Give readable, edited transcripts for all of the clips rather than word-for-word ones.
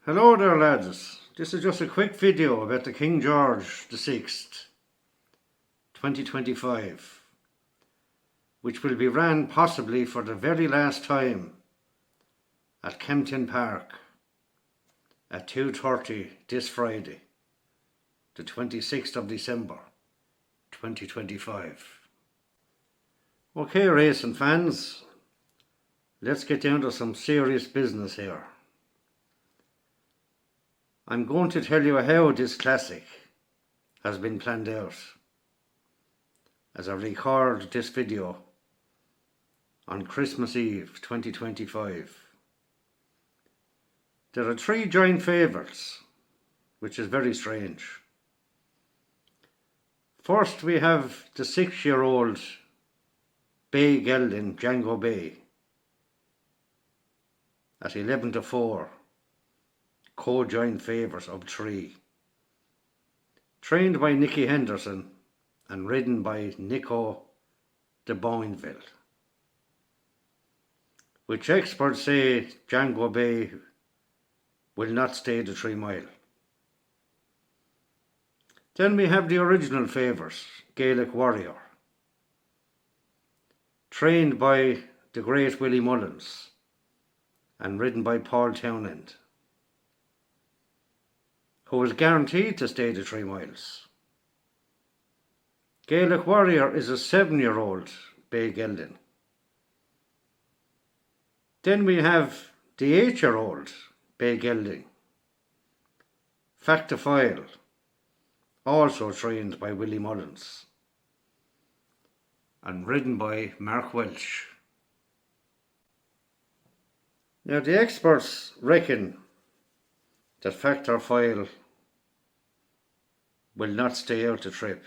Hello there lads, this is just a quick video about the King George VI 2025, which will be ran possibly for the very last time at Kempton Park at 2:30 this Friday, the 26th of December 2025. Okay racing fans, let's get down to some serious business here. I'm going to tell you how this classic has been planned out as I record this video on Christmas Eve 2025. There are three joint favourites, which is very strange. First we have the 6-year-old Bay Gelding Django Bay at 11-4. Co-joint favourite of 3. Trained by Nicky Henderson and ridden by Nico de Boinville, which experts say Django Bay will not stay the 3 mile. Then we have the original favourite, Gaelic Warrior, trained by the great Willie Mullins and ridden by Paul Townend, who is guaranteed to stay the 3 miles. Gaelic Warrior is a 7-year-old Bay Gelding. Then we have the 8-year-old Bay Gelding, Factophile, also trained by Willie Mullins and ridden by Mark Welch. Now the experts reckon that Factophile will not stay out the trip.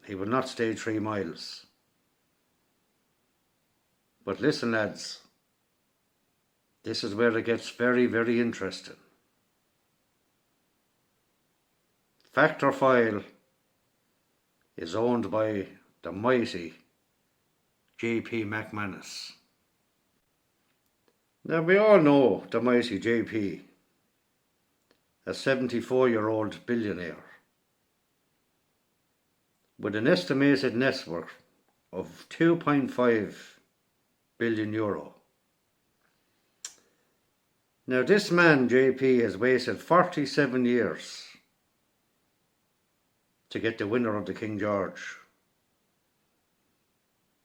He will not stay 3 miles. But listen lads, this is where it gets very, very interesting. Factophile is owned by the mighty J.P. McManus. Now we all know the mighty J.P., a 74-year-old billionaire with an estimated net worth of €2.5 billion. Now this man, JP, has waited 47 years to get the winner of the King George.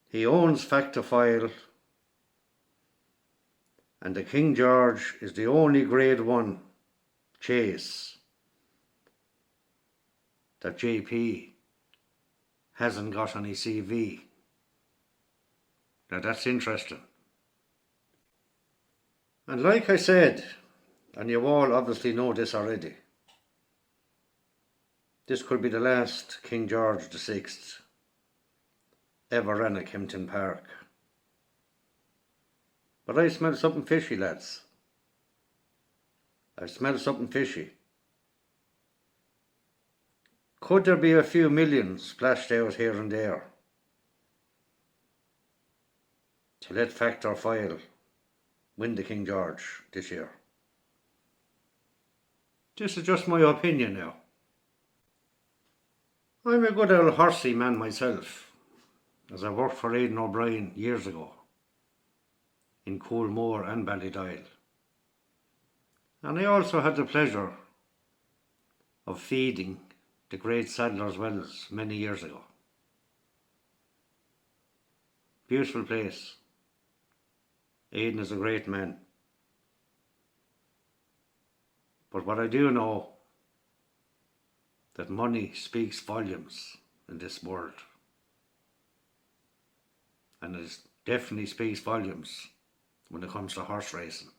He owns Factophile, and the King George is the only Grade 1 chase that JP hasn't got on his CV. Now that's interesting. And like I said, and you all obviously know this already, this could be the last King George VI ever ran at Kempton Park. But I smell something fishy, lads. I smell something fishy. Could there be a few millions splashed out here and there to let Factophile win the King George this year? This is just my opinion now. I'm a good old horsey man myself, as I worked for Aidan O'Brien years ago in Coolmore and Ballydoyle. And I also had the pleasure of feeding the great Sadler's Wells many years ago. Beautiful place. Aidan is a great man. But what I do know, that money speaks volumes in this world. And it definitely speaks volumes when it comes to horse racing.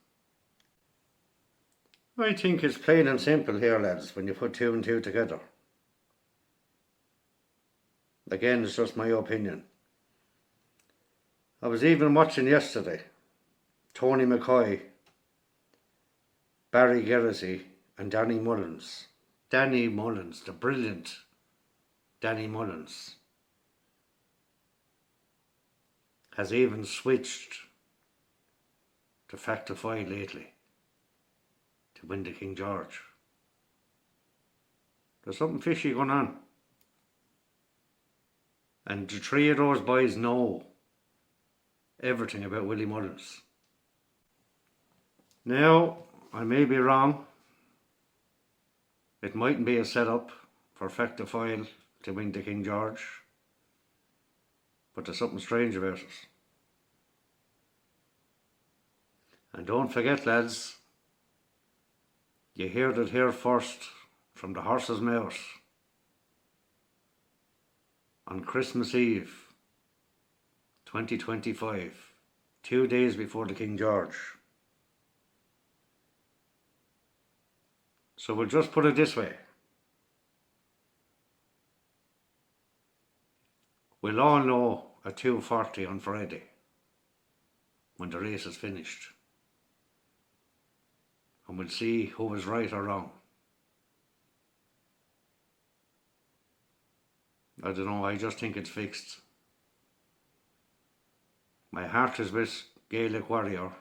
I think it's plain and simple here, lads, when you put 2 and 2 together. Again, it's just my opinion. I was even watching yesterday Tony McCoy, Barry Geraghty and Danny Mullins. Danny Mullins, the brilliant Danny Mullins, has even switched to Factophile lately. to win the King George. There's something fishy going on. And the three of those boys know everything about Willie Mullins. Now, I may be wrong. It mightn't be a setup for Factofoil to win the King George, but there's something strange about it. And don't forget, lads, you heard it here first from the horse's mouth. On Christmas Eve 2025, 2 days before the King George. So we'll just put it this way. We'll all know at 2:40 on Friday when the race is finished. And we'll see who was right or wrong. I don't know, I just think it's fixed. My heart is with Gaelic Warrior.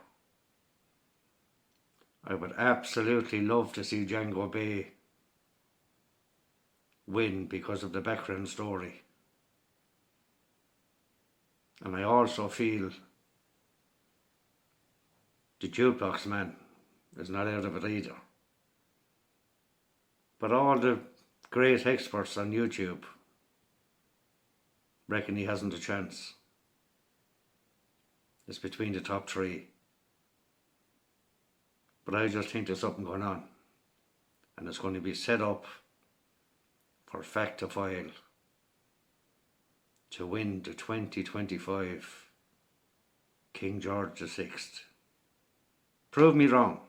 I would absolutely love to see Django Bay win because of the background story. And I also feel the jukebox man is not out of it either. But all the great experts on YouTube reckon he hasn't a chance. It's between the top three. But I just think there's something going on. And it's going to be set up for Factofoil to win the 2025 King George VI. Prove me wrong.